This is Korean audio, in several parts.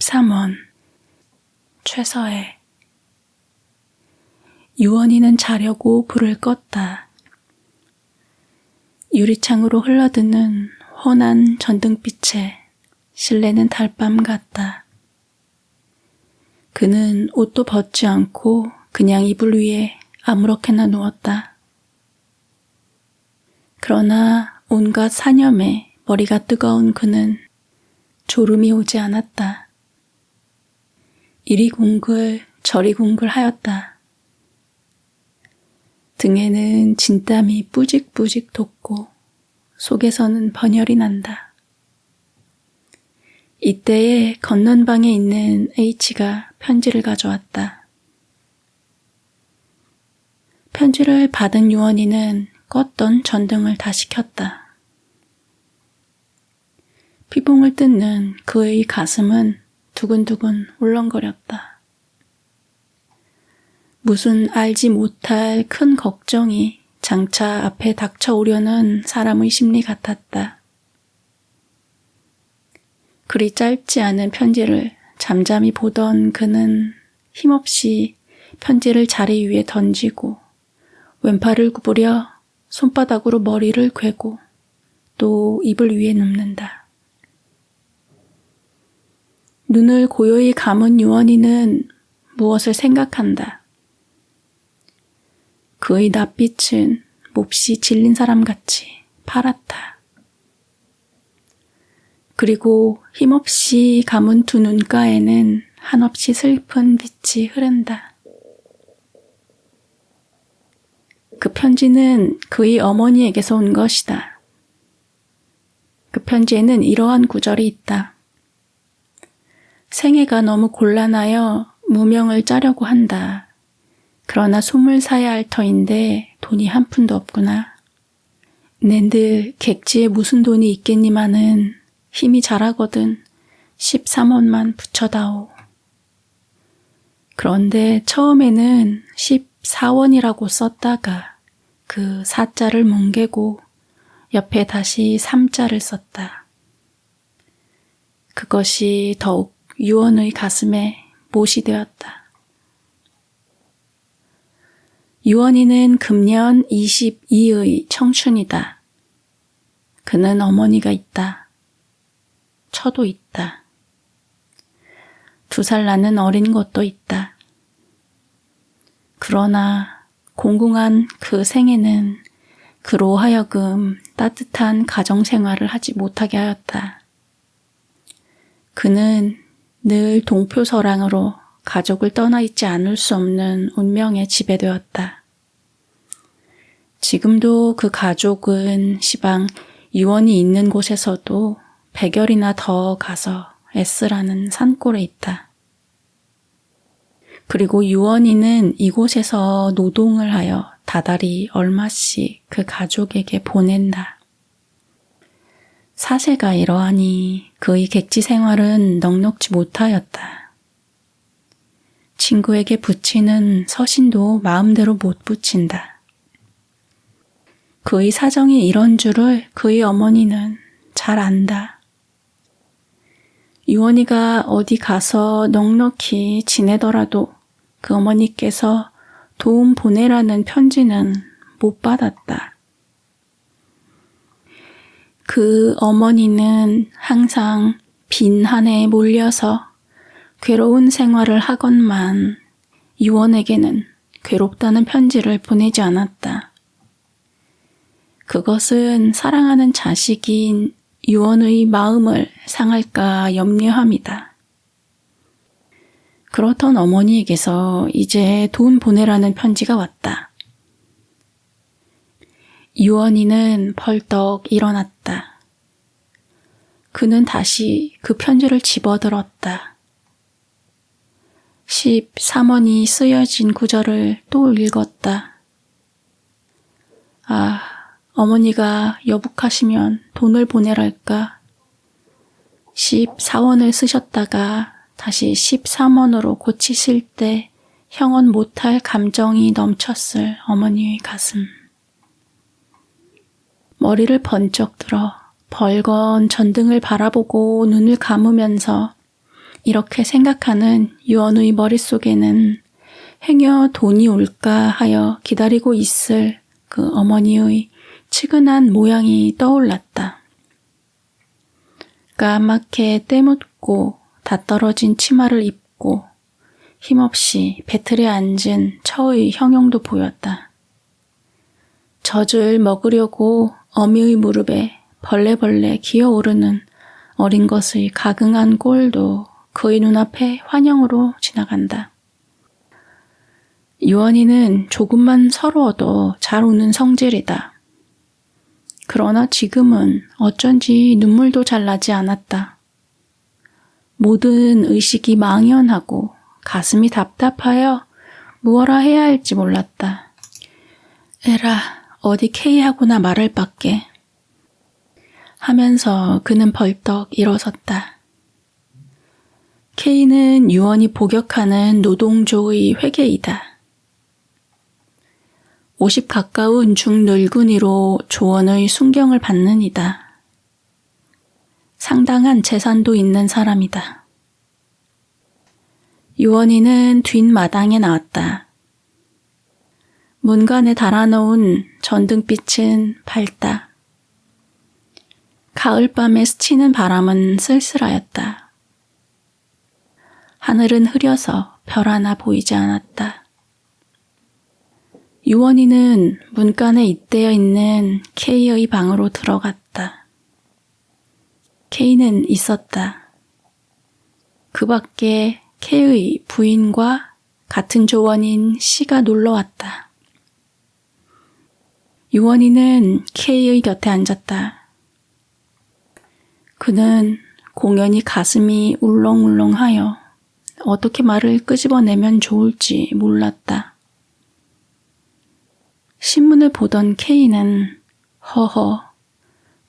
13원 최서애. 유원이는 자려고 불을 껐다. 유리창으로 흘러드는 환한 전등빛에 실내는 달밤 같다. 그는 옷도 벗지 않고 그냥 이불 위에 아무렇게나 누웠다. 그러나 온갖 사념에 머리가 뜨거운 그는 졸음이 오지 않았다. 이리 궁글 저리 궁글 하였다. 등에는 진땀이 뿌직뿌직 돋고 속에서는 번열이 난다. 이때에 건넌 방에 있는 H가 편지를 가져왔다. 편지를 받은 유원이는 껐던 전등을 다시 켰다. 피봉을 뜯는 그의 가슴은 두근두근 울렁거렸다. 무슨 알지 못할 큰 걱정이 장차 앞에 닥쳐오려는 사람의 심리 같았다. 그리 짧지 않은 편지를 잠잠히 보던 그는 힘없이 편지를 자리 위에 던지고 왼팔을 구부려 손바닥으로 머리를 괴고 또 이불 위에 눕는다. 눈을 고요히 감은 유원이는 무엇을 생각한다. 그의 낯빛은 몹시 질린 사람같이 파랗다. 그리고 힘없이 감은 두 눈가에는 한없이 슬픈 빛이 흐른다. 그 편지는 그의 어머니에게서 온 것이다. 그 편지에는 이러한 구절이 있다. 생애가 너무 곤란하여 무명을 짜려고 한다. 그러나 숨을 사야 할 터인데 돈이 한 푼도 없구나. 낸들 객지에 무슨 돈이 있겠니마는 힘이 잘하거든 13원만 붙여다오. 그런데 처음에는 14원이라고 썼다가 그 4자를 뭉개고 옆에 다시 3자를 썼다. 그것이 더욱 유원의 가슴에 못이 되었다. 유원이는 금년 22의 청춘이다. 그는 어머니가 있다. 처도 있다. 2살 나는 어린 것도 있다. 그러나 공공한 그 생애는 그로 하여금 따뜻한 가정생활을 하지 못하게 하였다. 그는 늘 동표서랑으로 가족을 떠나 있지 않을 수 없는 운명에 지배되었다. 지금도 그 가족은 시방 유원이 있는 곳에서도 100열이나 더 가서 애쓰라는 산골에 있다. 그리고 유원이는 이곳에서 노동을 하여 다달이 얼마씩 그 가족에게 보낸다. 사세가 이러하니 그의 객지 생활은 넉넉지 못하였다. 친구에게 붙이는 서신도 마음대로 못 붙인다. 그의 사정이 이런 줄을 그의 어머니는 잘 안다. 유원이가 어디 가서 넉넉히 지내더라도 그 어머니께서 도움 보내라는 편지는 못 받았다. 그 어머니는 항상 빈 한에 몰려서 괴로운 생활을 하건만 유원에게는 괴롭다는 편지를 보내지 않았다. 그것은 사랑하는 자식인 유원의 마음을 상할까 염려함이다. 그렇던 어머니에게서 이제 돈 보내라는 편지가 왔다. 유원이는 벌떡 일어났다. 그는 다시 그 편지를 집어들었다. 13원이 쓰여진 구절을 또 읽었다. 아, 어머니가 여북하시면 돈을 보내랄까. 14원을 쓰셨다가 다시 13원으로 고치실 때 형언 못할 감정이 넘쳤을 어머니의 가슴. 머리를 번쩍 들어 벌건 전등을 바라보고 눈을 감으면서 이렇게 생각하는 유언의 머릿속에는 행여 돈이 올까 하여 기다리고 있을 그 어머니의 치근한 모양이 떠올랐다. 까맣게 때묻고 다 떨어진 치마를 입고 힘없이 배틀에 앉은 처의 형용도 보였다. 젖을 먹으려고 어미의 무릎에 벌레벌레 기어오르는 어린 것의 가긍한 꼴도 그의 눈앞에 환영으로 지나간다. 유언이는 조금만 서러워도 잘 우는 성질이다. 그러나 지금은 어쩐지 눈물도 잘 나지 않았다. 모든 의식이 망연하고 가슴이 답답하여 무엇라 해야 할지 몰랐다. 에라, 어디 K하고나 말할 밖에. 하면서 그는 벌떡 일어섰다. K는 유언이 복역하는 노동조의 회계이다. 50 가까운 중늙은이로 조언의 순경을 받는 이다. 상당한 재산도 있는 사람이다. 유언이는 뒷마당에 나왔다. 문간에 달아놓은 전등빛은 밝다. 가을밤에 스치는 바람은 쓸쓸하였다. 하늘은 흐려서 별 하나 보이지 않았다. 유언이는 문간에 잇대어 있는 K의 방으로 들어갔다. K는 있었다. 그 밖에 K의 부인과 같은 조원인 C가 놀러왔다. 유언이는 K의 곁에 앉았다. 그는 공연히 가슴이 울렁울렁하여 어떻게 말을 끄집어내면 좋을지 몰랐다. 신문을 보던 K는 허허,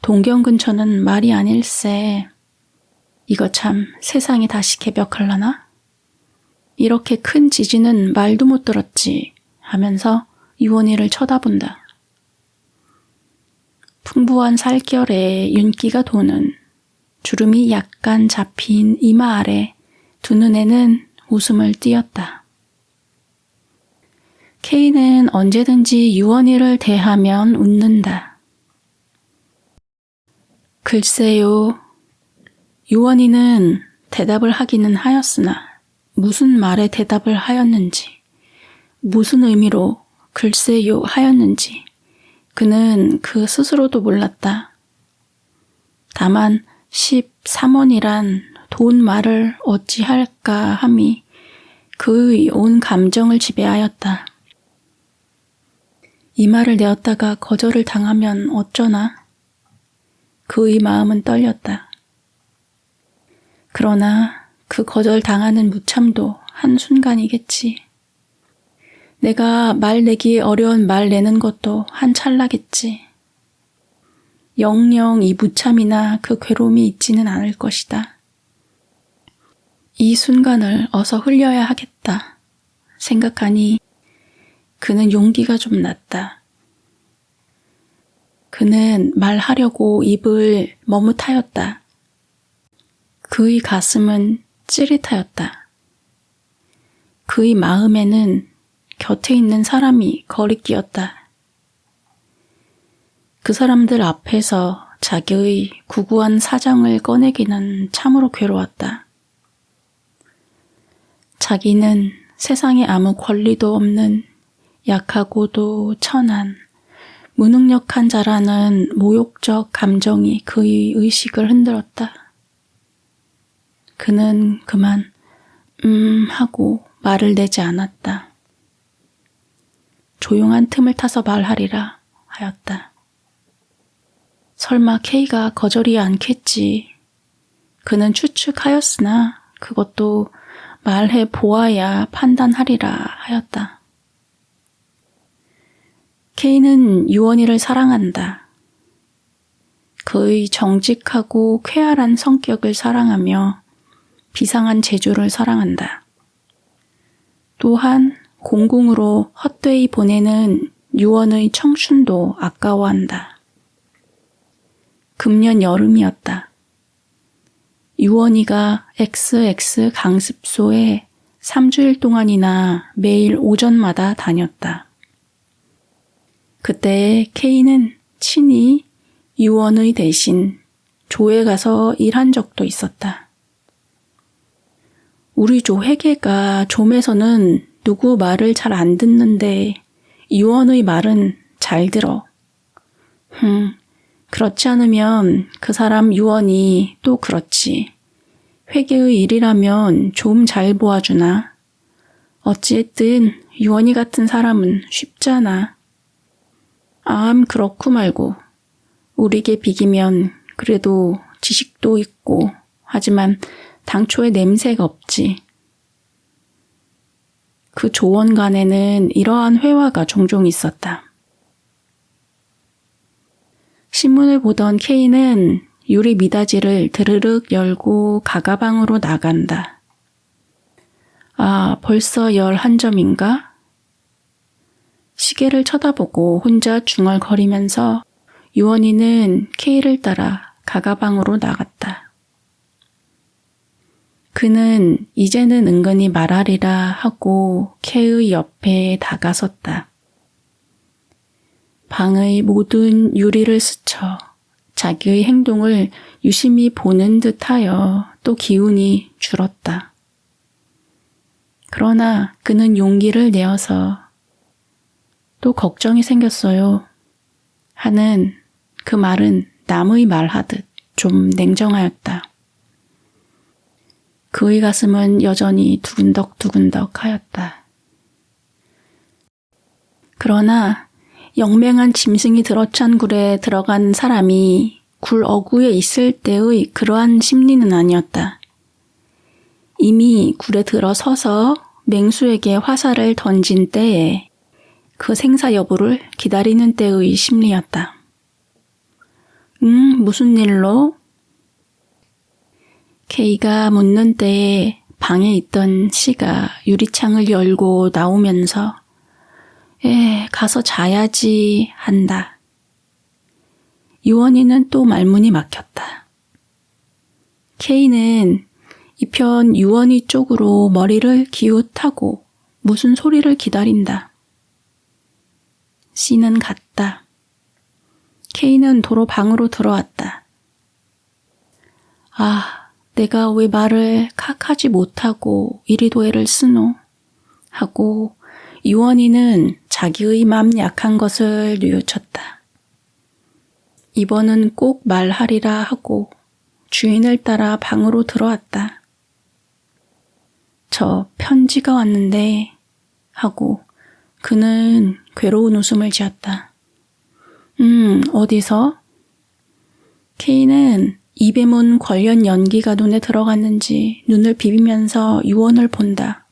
동경 근처는 말이 아닐세. 이거 참 세상이 다시 개벽할라나? 이렇게 큰 지진은 말도 못 들었지 하면서 유언이를 쳐다본다. 풍부한 살결에 윤기가 도는 주름이 약간 잡힌 이마 아래 두 눈에는 웃음을 띄었다. K는 언제든지 유언이를 대하면 웃는다. 글쎄요. 유언이는 대답을 하기는 하였으나 무슨 말에 대답을 하였는지, 무슨 의미로 글쎄요 하였는지 그는 그 스스로도 몰랐다. 다만 13원이란 돈 말을 어찌할까 함이 그의 온 감정을 지배하였다. 이 말을 내었다가 거절을 당하면 어쩌나? 그의 마음은 떨렸다. 그러나 그 거절당하는 무참도 한순간이겠지. 내가 말 내기 어려운 말 내는 것도 한 찰나겠지. 영영 이 무참이나 그 괴로움이 있지는 않을 것이다. 이 순간을 어서 흘려야 하겠다 생각하니 그는 용기가 좀 났다. 그는 말하려고 입을 머뭇하였다. 그의 가슴은 찌릿하였다. 그의 마음에는 곁에 있는 사람이 거리끼었다. 그 사람들 앞에서 자기의 구구한 사정을 꺼내기는 참으로 괴로웠다. 자기는 세상에 아무 권리도 없는 약하고도 천한, 무능력한 자라는 모욕적 감정이 그의 의식을 흔들었다. 그는 그만 하고 말을 내지 않았다. 조용한 틈을 타서 말하리라 하였다. 설마 K가 거절이 않겠지. 그는 추측하였으나 그것도 말해 보아야 판단하리라 하였다. K는 유언이를 사랑한다. 그의 정직하고 쾌활한 성격을 사랑하며 비상한 재주를 사랑한다. 또한 공공으로 헛되이 보내는 유언의 청춘도 아까워한다. 금년 여름이었다. 유원이가 XX 강습소에 3주일 동안이나 매일 오전마다 다녔다. 그때 K는 친히 유원의 대신 조에 가서 일한 적도 있었다. 우리 조 회계가 좀에서는 누구 말을 잘 안 듣는데 유원의 말은 잘 들어. 그렇지 않으면 그 사람 유원이 또 그렇지. 회계의 일이라면 좀 잘 보아주나. 어찌했든 유원이 같은 사람은 쉽잖아. 그렇고 말고. 우리에게 비기면 그래도 지식도 있고 하지만 당초에 냄새가 없지. 그 조원간에는 이러한 회화가 종종 있었다. 신문을 보던 K는 유리 미닫이를 드르륵 열고 가가방으로 나간다. 벌써 11점인가? 시계를 쳐다보고 혼자 중얼거리면서 유원이는 K를 따라 가가방으로 나갔다. 그는 이제는 은근히 말하리라 하고 K의 옆에 다가섰다. 방의 모든 유리를 스쳐 자기의 행동을 유심히 보는 듯하여 또 기운이 줄었다. 그러나 그는 용기를 내어서 또 걱정이 생겼어요. 하는 그 말은 남의 말하듯 좀 냉정하였다. 그의 가슴은 여전히 두근덕두근덕 하였다. 그러나 영맹한 짐승이 들어찬 굴에 들어간 사람이 굴 어구에 있을 때의 그러한 심리는 아니었다. 이미 굴에 들어서서 맹수에게 화살을 던진 때에 그 생사 여부를 기다리는 때의 심리였다. 무슨 일로? K가 묻는 때에 방에 있던 C가 유리창을 열고 나오면서 가서 자야지 한다. 유원이는 또 말문이 막혔다. K는 이편 유원이 쪽으로 머리를 기웃하고 무슨 소리를 기다린다. C는 갔다. K는 도로 방으로 들어왔다. 내가 왜 말을 칵하지 못하고 이리도 애를 쓰노? 하고 유원이는 자기의 맘 약한 것을 뉘우쳤다. 이번은 꼭 말하리라 하고 주인을 따라 방으로 들어왔다. 저 편지가 왔는데 하고 그는 괴로운 웃음을 지었다. 어디서? K는 입에 문 관련 연기가 눈에 들어갔는지 눈을 비비면서 유원을 본다.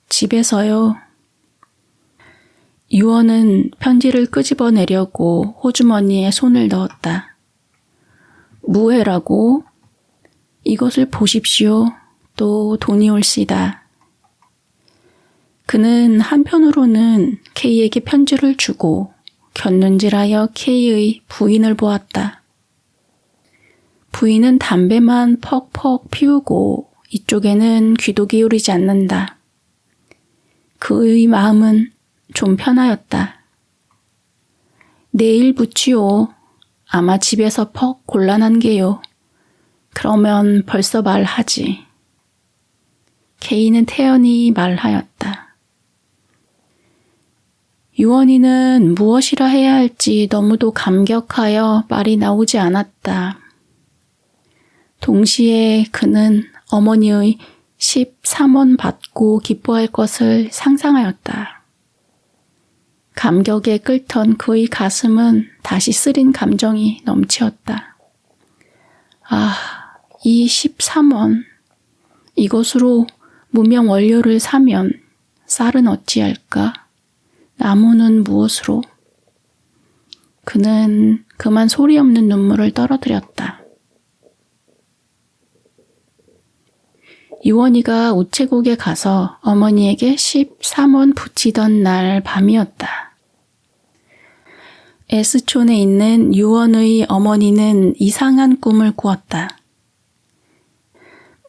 집에서요. 유원은 편지를 끄집어내려고 호주머니에 손을 넣었다. 무해라고? 이것을 보십시오. 또 돈이 올시다. 그는 한편으로는 K에게 편지를 주고 곁눈질하여 K의 부인을 보았다. 부인은 담배만 퍽퍽 피우고 이쪽에는 귀도 기울이지 않는다. 그의 마음은 좀 편하였다. 내일 붙이오. 아마 집에서 퍽 곤란한 게요. 그러면 벌써 말하지. K는 태연히 말하였다. 유원이는 무엇이라 해야 할지 너무도 감격하여 말이 나오지 않았다. 동시에 그는 어머니의 13원 받고 기뻐할 것을 상상하였다. 감격에 끓던 그의 가슴은 다시 쓰린 감정이 넘치었다. 이 13원. 이것으로 무명 원료를 사면 쌀은 어찌할까? 나무는 무엇으로? 그는 그만 소리 없는 눈물을 떨어뜨렸다. 유원이가 우체국에 가서 어머니에게 13원 붙이던 날 밤이었다. S촌에 있는 유원의 어머니는 이상한 꿈을 꾸었다.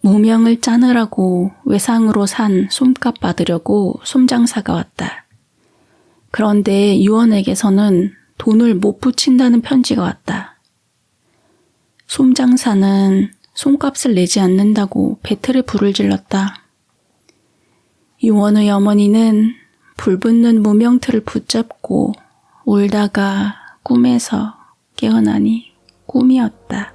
무명을 짜느라고 외상으로 산 솜값 받으려고 솜장사가 왔다. 그런데 유언에게서는 돈을 못 붙인다는 편지가 왔다. 솜장사는 솜값을 내지 않는다고 배틀에 불을 질렀다. 유언의 어머니는 불붙는 무명틀을 붙잡고 울다가 꿈에서 깨어나니 꿈이었다.